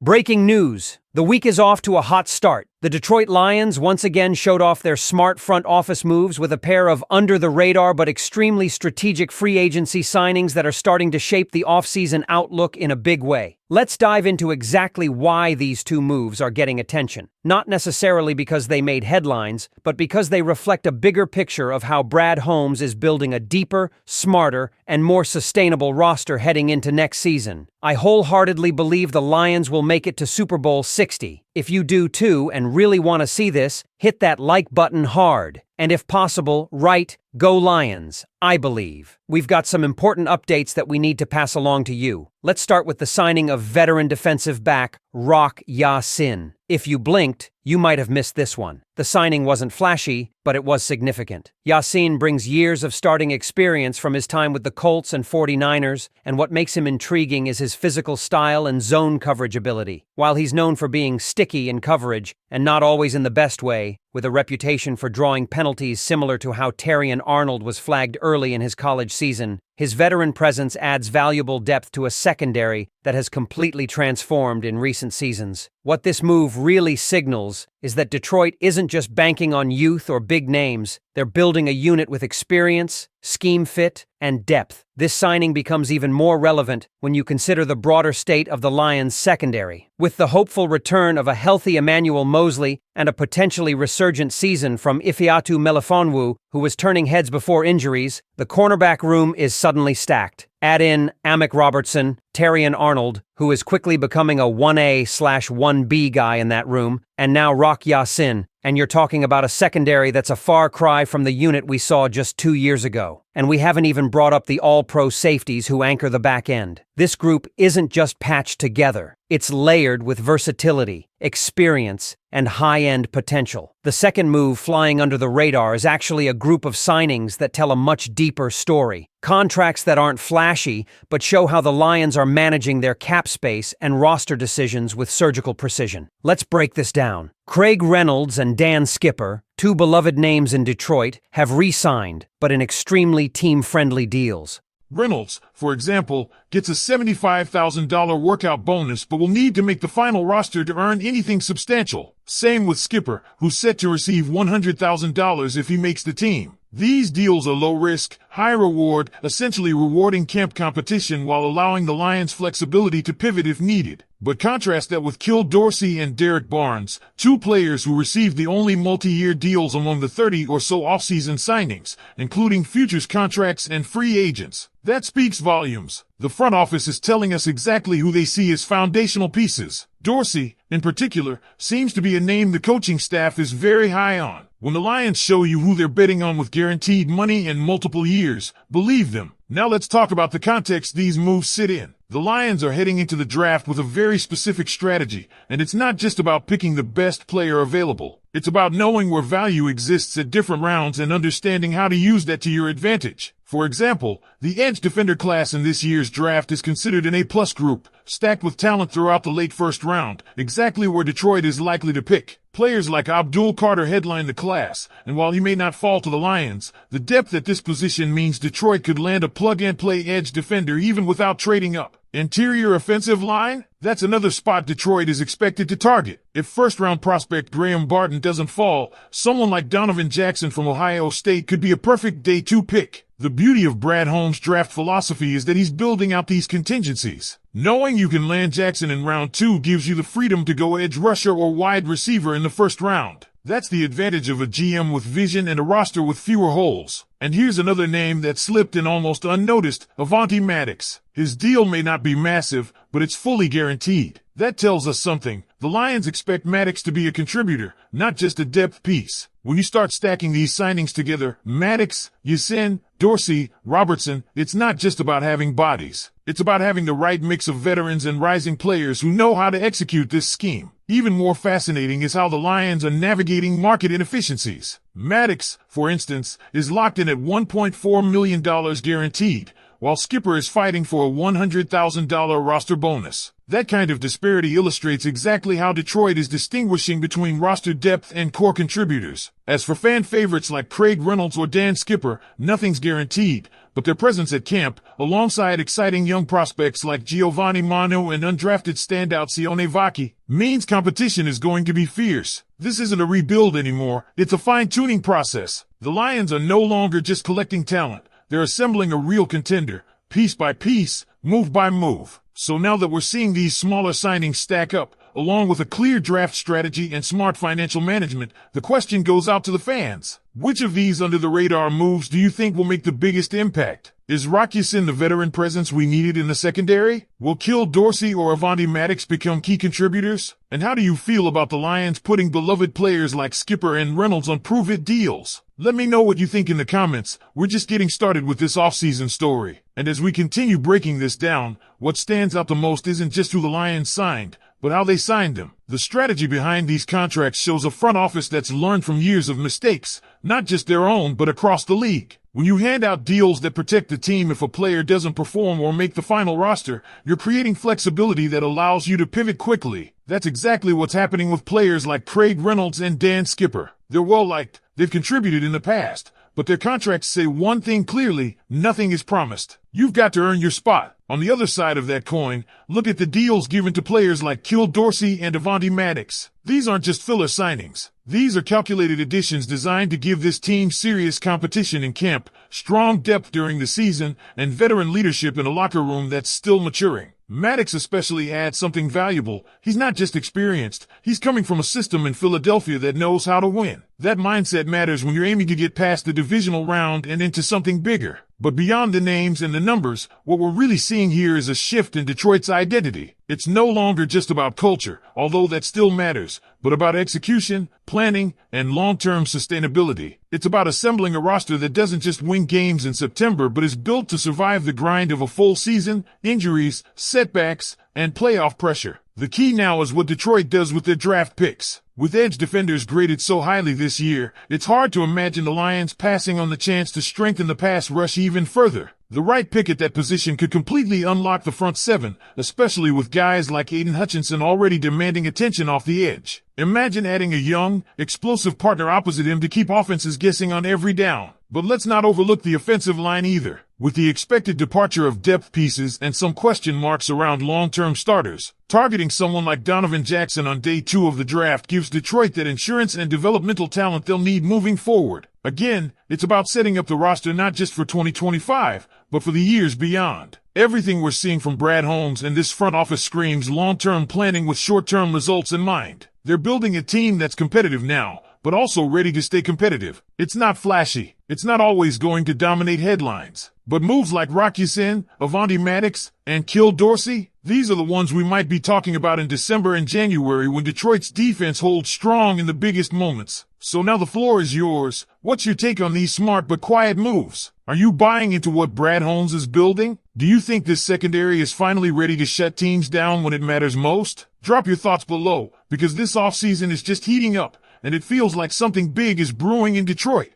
Breaking news. The week is off to a hot start. The Detroit Lions once again showed off their smart front office moves with a pair of under-the-radar but extremely strategic free agency signings that are starting to shape the offseason outlook in a big way. Let's dive into exactly why these two moves are getting attention. Not necessarily because they made headlines, but because they reflect a bigger picture of how Brad Holmes is building a deeper, smarter, and more sustainable roster heading into next season. I wholeheartedly believe the Lions will make it to Super Bowl 60. If you do too and really want to see this, hit that like button hard. And if possible, write, "Go Lions, I believe." We've got some important updates that we need to pass along to you. Let's start with the signing of veteran defensive back Rock Ya-Sin. If you blinked, you might have missed this one. The signing wasn't flashy, but it was significant. Ya-Sin brings years of starting experience from his time with the Colts and 49ers, and what makes him intriguing is his physical style and zone coverage ability. While he's known for being sticky in coverage, and not always in the best way, with a reputation for drawing penalties similar to how Terrion Arnold was flagged early in his college season, his veteran presence adds valuable depth to a secondary that has completely transformed in recent seasons. What this move really signals is that Detroit isn't just banking on youth or big names, they're building a unit with experience, scheme fit, and depth. This signing becomes even more relevant when you consider the broader state of the Lions' secondary. With the hopeful return of a healthy Emmanuel Mosley and a potentially resurgent season from Ifeatu Melifonwu, who was turning heads before injuries, the cornerback room is suddenly stacked. Add in Amon-Ra St, Terrion Arnold, who is quickly becoming a 1A/1B guy in that room, and now Rock Ya-Sin, and you're talking about a secondary that's a far cry from the unit we saw just 2 years ago. And we haven't even brought up the all-pro safeties who anchor the back end. This group isn't just patched together. It's layered with versatility, experience, and high-end potential. The second move flying under the radar is actually a group of signings that tell a much deeper story. Contracts that aren't flashy, but show how the Lions are managing their cap space and roster decisions with surgical precision. Let's break this down. Craig Reynolds and Dan Skipper, two beloved names in Detroit, have re-signed, but in extremely team-friendly deals. Reynolds, for example, gets a $75,000 workout bonus but will need to make the final roster to earn anything substantial. Same with Skipper, who's set to receive $100,000 if he makes the team. These deals are low risk, high reward, essentially rewarding camp competition while allowing the Lions flexibility to pivot if needed. But contrast that with Kyle Dorsey and Derek Barnes, two players who received the only multi-year deals among the 30 or so offseason signings, including futures contracts and free agents. That speaks volumes. The front office is telling us exactly who they see as foundational pieces. Dorsey, in particular, seems to be a name the coaching staff is very high on. When the Lions show you who they're betting on with guaranteed money and multiple years, believe them. Now let's talk about the context these moves sit in. The Lions are heading into the draft with a very specific strategy, and it's not just about picking the best player available. It's about knowing where value exists at different rounds and understanding how to use that to your advantage. For example, the edge defender class in this year's draft is considered an A-plus group, stacked with talent throughout the late first round, exactly where Detroit is likely to pick. Players like Abdul Carter headline the class, and while he may not fall to the Lions, the depth at this position means Detroit could land a plug-and-play edge defender even without trading up. Interior offensive line? That's another spot Detroit is expected to target. If first-round prospect Graham Barton doesn't fall, someone like Donovan Jackson from Ohio State could be a perfect day 2 pick. The beauty of Brad Holmes' draft philosophy is that he's building out these contingencies. Knowing you can land Jackson in round 2 gives you the freedom to go edge rusher or wide receiver in the first round. That's the advantage of a GM with vision and a roster with fewer holes. And here's another name that slipped in almost unnoticed, Avonte Maddox. His deal may not be massive, but it's fully guaranteed. That tells us something. The Lions expect Maddox to be a contributor, not just a depth piece. When you start stacking these signings together, Maddox, Ya-Sin, Dorsey, Robertson, it's not just about having bodies. It's about having the right mix of veterans and rising players who know how to execute this scheme. Even more fascinating is how the Lions are navigating market inefficiencies. Maddox, for instance, is locked in at $1.4 million guaranteed, while Skipper is fighting for a $100,000 roster bonus. That kind of disparity illustrates exactly how Detroit is distinguishing between roster depth and core contributors. As for fan favorites like Craig Reynolds or Dan Skipper, nothing's guaranteed, but their presence at camp, alongside exciting young prospects like Giovanni Mano and undrafted standout Sione Vaki, means competition is going to be fierce. This isn't a rebuild anymore, it's a fine-tuning process. The Lions are no longer just collecting talent, they're assembling a real contender, piece by piece, move by move. So now that we're seeing these smaller signings stack up, along with a clear draft strategy and smart financial management, the question goes out to the fans. Which of these under-the-radar moves do you think will make the biggest impact? Is Hutchinson the veteran presence we needed in the secondary? Will Dorsey or Avonte Maddox become key contributors? And how do you feel about the Lions putting beloved players like Skipper and Reynolds on prove-it deals? Let me know what you think in the comments. We're just getting started with this offseason story. And as we continue breaking this down, what stands out the most isn't just who the Lions signed, but how they signed them. The strategy behind these contracts shows a front office that's learned from years of mistakes, not just their own but across the league. When you hand out deals that protect the team if a player doesn't perform or make the final roster, you're creating flexibility that allows you to pivot quickly. That's exactly what's happening with players like Craig Reynolds and Dan Skipper. They're well-liked, they've contributed in the past, but their contracts say one thing clearly: nothing is promised. You've got to earn your spot. On the other side of that coin, look at the deals given to players like Dorsey and Avonte Maddox. These aren't just filler signings. These are calculated additions designed to give this team serious competition in camp, strong depth during the season, and veteran leadership in a locker room that's still maturing. Maddox especially adds something valuable. He's not just experienced, he's coming from a system in Philadelphia that knows how to win. That mindset matters when you're aiming to get past the divisional round and into something bigger. But beyond the names and the numbers, what we're really seeing here is a shift in Detroit's identity. It's no longer just about culture, although that still matters, but about execution, planning, and long-term sustainability. It's about assembling a roster that doesn't just win games in September but is built to survive the grind of a full season, injuries, setbacks, and playoff pressure. The key now is what Detroit does with their draft picks. With edge defenders graded so highly this year, it's hard to imagine the Lions passing on the chance to strengthen the pass rush even further. The right pick at that position could completely unlock the front seven, especially with guys like Aidan Hutchinson already demanding attention off the edge. Imagine adding a young, explosive partner opposite him to keep offenses guessing on every down. But let's not overlook the offensive line either. With the expected departure of depth pieces and some question marks around long-term starters, targeting someone like Donovan Jackson on day 2 of the draft gives Detroit that insurance and developmental talent they'll need moving forward. Again, it's about setting up the roster not just for 2025, but for the years beyond. Everything we're seeing from Brad Holmes and this front office screams long-term planning with short-term results in mind. They're building a team that's competitive now, but also ready to stay competitive. It's not flashy. It's not always going to dominate headlines. But moves like Hutchinson, Avonte Maddox, and Dorsey, these are the ones we might be talking about in December and January when Detroit's defense holds strong in the biggest moments. So now the floor is yours. What's your take on these smart but quiet moves? Are you buying into what Brad Holmes is building? Do you think this secondary is finally ready to shut teams down when it matters most? Drop your thoughts below, because this offseason is just heating up, and it feels like something big is brewing in Detroit.